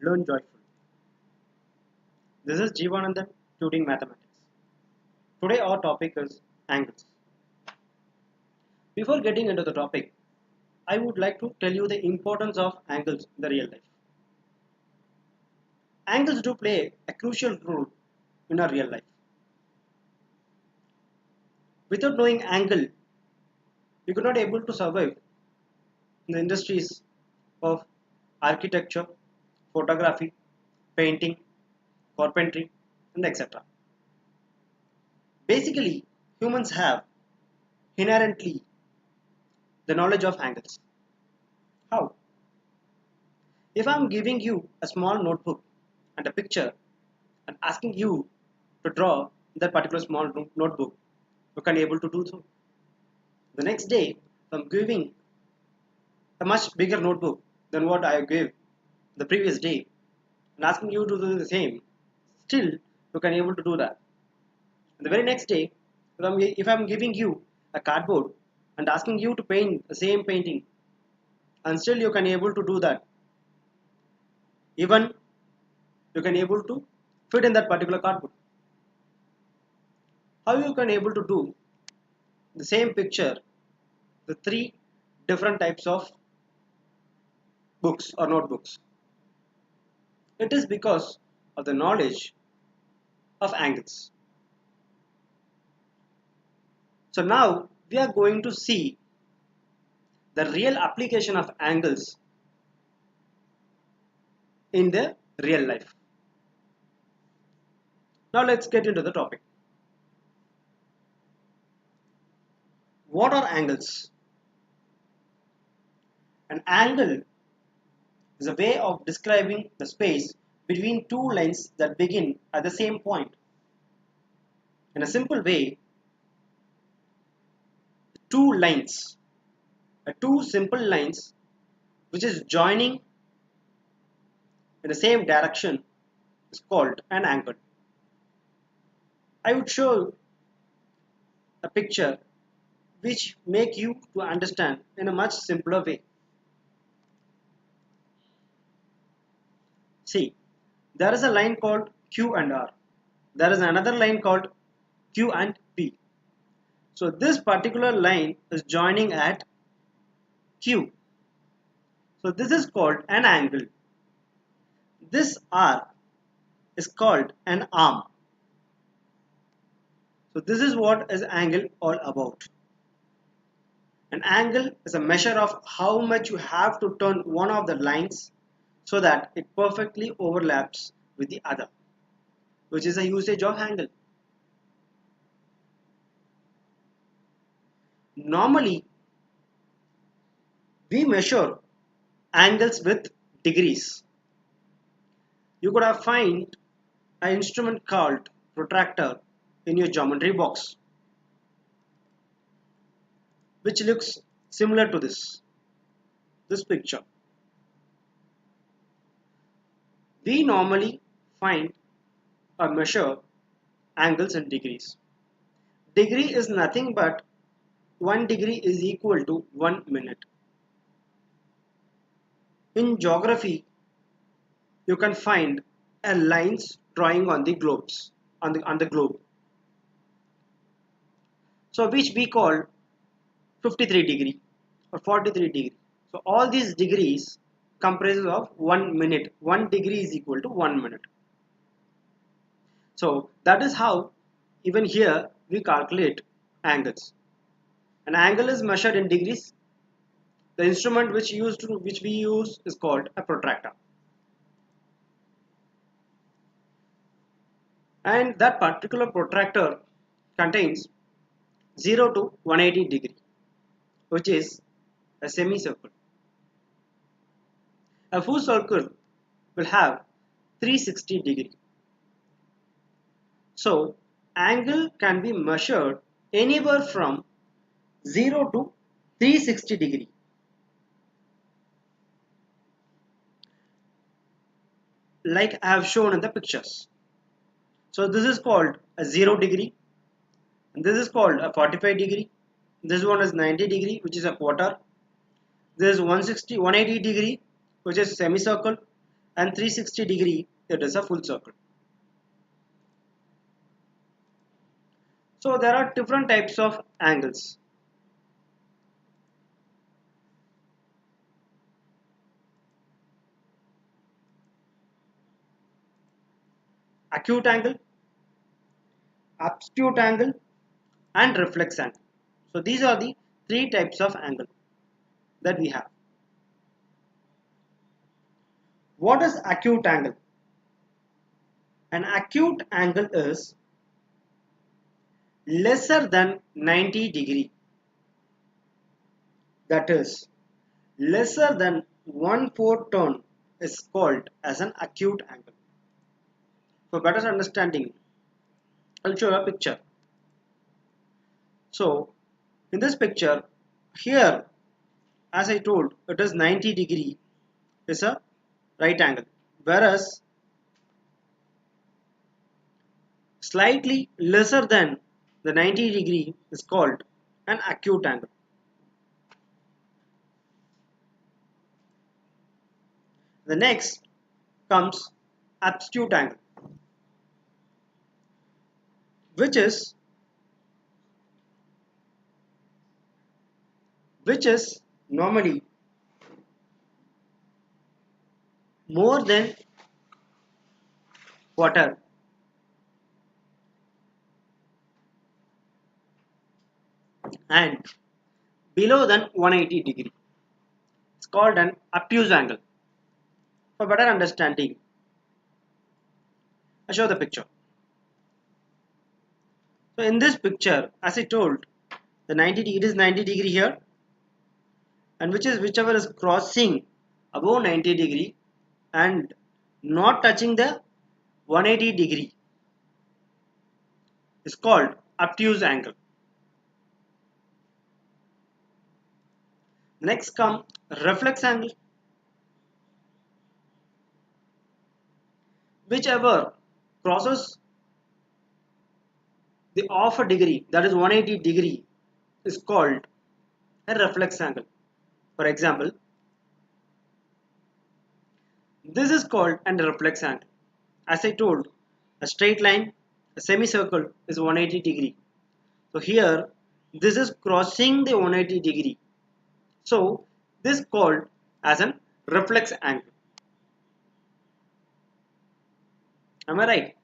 learn joyfully. This is Jeevanandan tutoring mathematics. Today our topic is angles. Before getting into the topic, I would like to tell you the importance of angles in the real life. Angles do play a crucial role in our real life. Without knowing angle, we could not able to survive in the industries of architecture, photography, painting, carpentry, and etc. Basically, humans have inherently the knowledge of angles. How? If I am giving you a small notebook and a picture and asking you to draw that particular small notebook, you can able to do so. The next day, I am giving a much bigger notebook than what I gave the previous day and asking you to do the same, still you can able to do that. And the very next day, if I'm giving you a cardboard and asking you to paint the same painting, and still you can able to do that, even you can able to fit in that particular cardboard. How you can able to do the same picture, the three different types of books or notebooks? It is because of the knowledge of angles. So now we are going to see the real application of angles in the real life. Now let's get into the topic. What are angles? An angle is a way of describing the space between two lines that begin at the same point. In a simple way, two simple lines which is joining in the same direction is called an angle. I would show a picture which make you to understand in a much simpler way. See, there is a line called Q and R. There is another line called Q and P. So this particular line is joining at Q. So this is called an angle. This R is called an arm. So this is what is angle all about. An angle is a measure of how much you have to turn one of the lines so that it perfectly overlaps with the other, which is a usage of angle. Normally, we measure angles with degrees. You could have find an instrument called protractor in your geometry box, which looks similar to this picture. We normally find or measure angles in degrees. Degree is nothing but 1 degree is equal to 1 minute. In geography, you can find a lines drawing on the globes on the globe. So which we call 53 degree or 43 degree. So all these degrees comprises of 1 minute. 1 degree is equal to 1 minute. So that is how even here we calculate angles. An angle is measured in degrees. The instrument which we use is called a protractor. And that particular protractor contains 0 to 180 degree, which is a semicircle. A full circle will have 360 degree. So angle can be measured anywhere from 0 to 360 degree. Like I have shown in the pictures. So this is called a 0 degree, and this is called a 45 degree. This one is 90 degree, which is a quarter. This is 180 degree, which is semicircle, and 360 degree it is a full circle. So there are different types of angles. Acute angle, obtuse angle and reflex angle. So these are the three types of angle that we have. What is acute angle? An acute angle is lesser than 90 degree. That is lesser than 1/4 turn is called as an acute angle. For better understanding, I'll show a picture. So in this picture here, as I told, it is 90 degree is a right angle, whereas slightly lesser than the 90 degree is called an acute angle. The next comes obtuse angle, which is normally more than quarter and below than 180 degree. It's called an obtuse angle. For better understanding, I show the picture. So in this picture, as I told, the 90 degree is 90 degree here, and whichever is crossing above 90 degree and not touching the 180 degree is called obtuse angle. Next come reflex angle. Whichever crosses the half a degree, that is 180 degree, is called a reflex angle. For example, this is called a reflex angle. As I told, a straight line, a semicircle is 180 degree. So here, this is crossing the 180 degree. So this is called as an reflex angle. Am I right?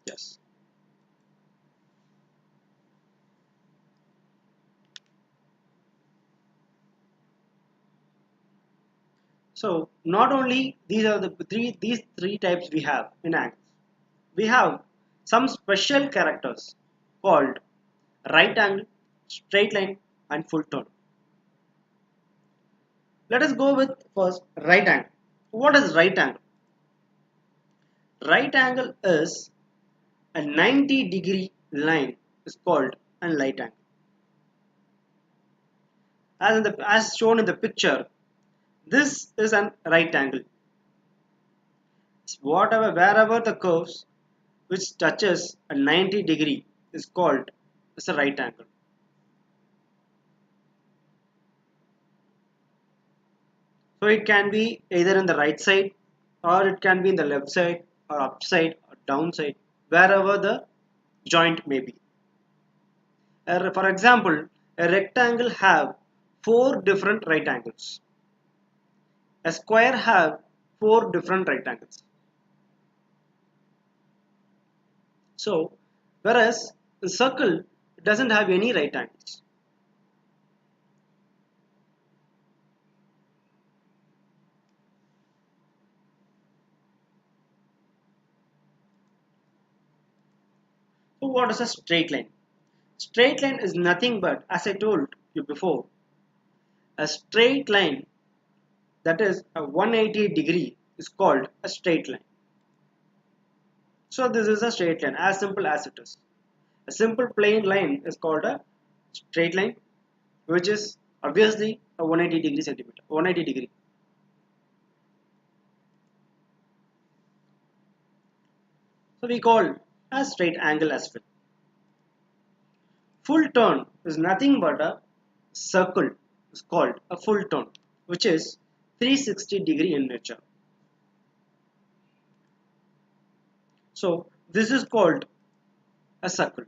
Yes. So not only these are these three types we have in angles. We have some special characters called right angle, straight line and full turn. Let us go with first right angle. What is right angle? Right angle is a 90-degree line is called a right angle. As shown in the picture, this is a right angle. Wherever the curves which touches a 90 degree is called as a right angle. So it can be either in the right side or it can be in the left side or upside or downside, wherever the joint may be. For example, a rectangle have four different right angles. A square have four different right angles. So, whereas a circle doesn't have any right angles. So what is a straight line? Straight line is nothing but, as I told you before, a straight line that is a 180 degree is called a straight line. So this is a straight line, as simple as it is. A simple plain line is called a straight line, which is obviously a 180 degree centimeter, 180 degree. So we call a straight angle as well. Full turn is nothing but a circle is called a full turn, which is 360 degree in nature. So this is called a circle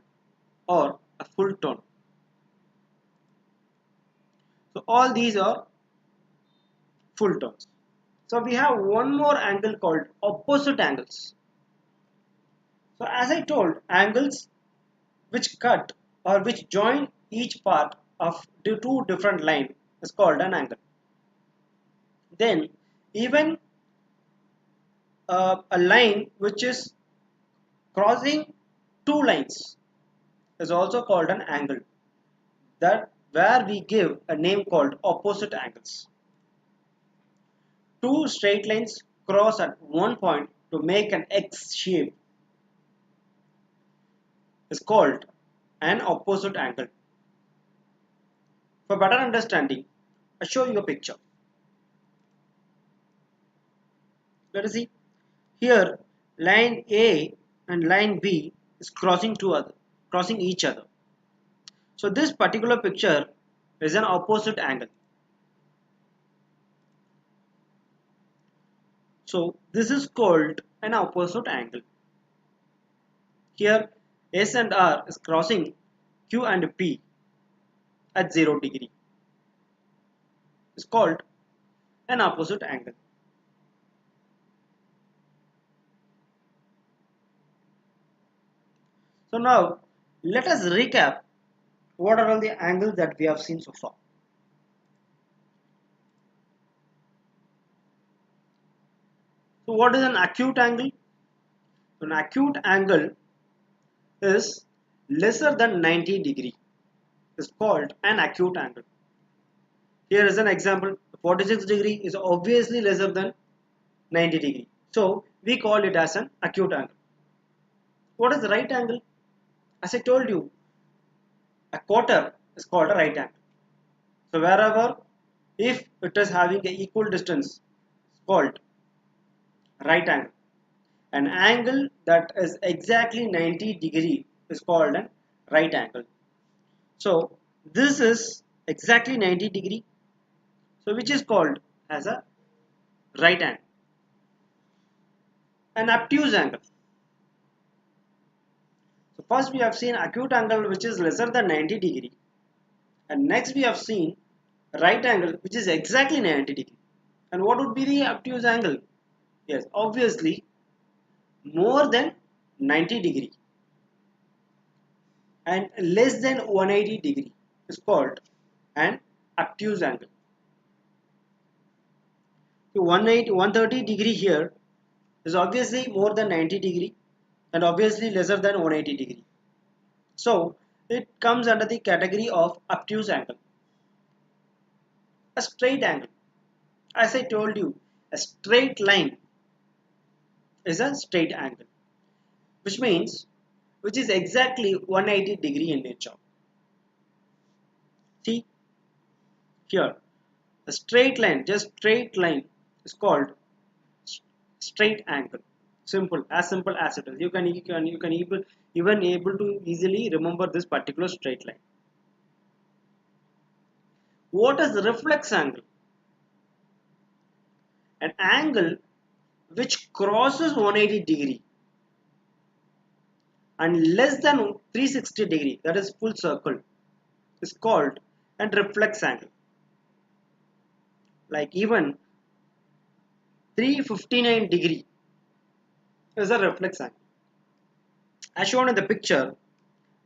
or a full tone. So all these are full tones. So we have one more angle called opposite angles. So as I told, angles which cut or which join each part of the two different lines is called an angle. Then even a line which is crossing two lines is also called an angle, that where we give a name called opposite angles. Two straight lines cross at one point to make an X shape is called an opposite angle. For better understanding, I'll show you a picture. Let us see. Here, line A and line B is crossing each other. So this particular picture is an opposite angle. So this is called an opposite angle. Here, S and R is crossing Q and P at 0 degree. It's called an opposite angle. So now let us recap what are all the angles that we have seen so far. So what is an acute angle? An acute angle is lesser than 90 degree. Is called an acute angle. Here is an example. 46 degree is obviously lesser than 90 degree. So we call it as an acute angle. What is the right angle? As I told you, a quarter is called a right angle. So wherever if it is having an equal distance, it's called right angle. An angle that is exactly 90 degree is called a right angle. So this is exactly 90 degree, so which is called as a right angle. An obtuse angle. So first we have seen acute angle which is lesser than 90 degree, and next we have seen right angle which is exactly 90 degree. And what would be the obtuse angle? Yes, obviously more than 90 degree and less than 180 degree is called an obtuse angle. So 130 degree here is obviously more than 90 degree and obviously lesser than 180 degree. So it comes under the category of obtuse angle. A straight angle. As I told you, a straight line is a straight angle, which is exactly 180 degree in nature. See here, a straight line, just straight line is called straight angle. Simple as it is. You can even able to easily remember this particular straight line. What is the reflex angle? An angle which crosses 180 degree and less than 360 degree, that is full circle, is called a reflex angle. Like even 359 degree is a reflex angle. As shown in the picture,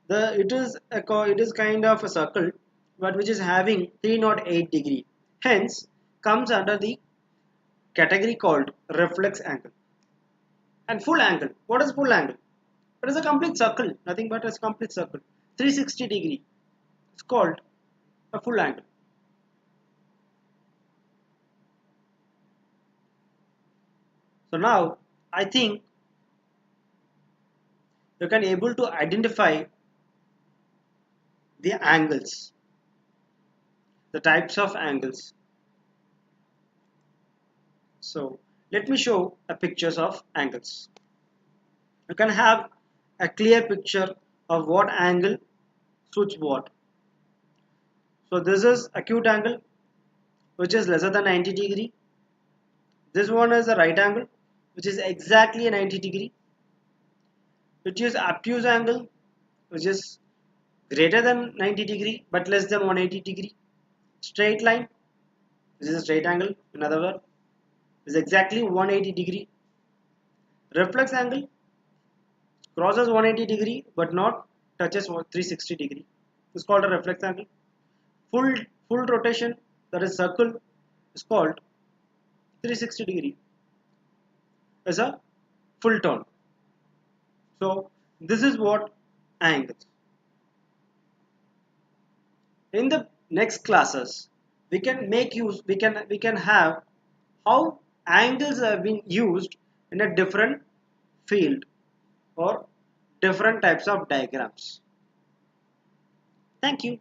it is kind of a circle, but which is having 308 degree. Hence, comes under the category called reflex angle. And full angle. What is full angle? It is a complete circle, nothing but a complete circle. 360 degree. It's called a full angle. So now I think you can able to identify the angles, the types of angles. So let me show a pictures of angles. You can have a clear picture of what angle suits what. So this is acute angle which is lesser than 90 degree. This one is a right angle which is exactly 90 degree. which is obtuse angle, which is greater than 90 degree but less than 180 degree. Straight line, this is a straight angle, in other words is exactly 180 degree. Reflex angle crosses 180 degree but not touches 360 degree. It's called a reflex angle. Full full rotation, that is circle, is called 360 degree as a full turn. So this is what angles. In the next classes, we can have how angles have been used in a different field or different types of diagrams. Thank you.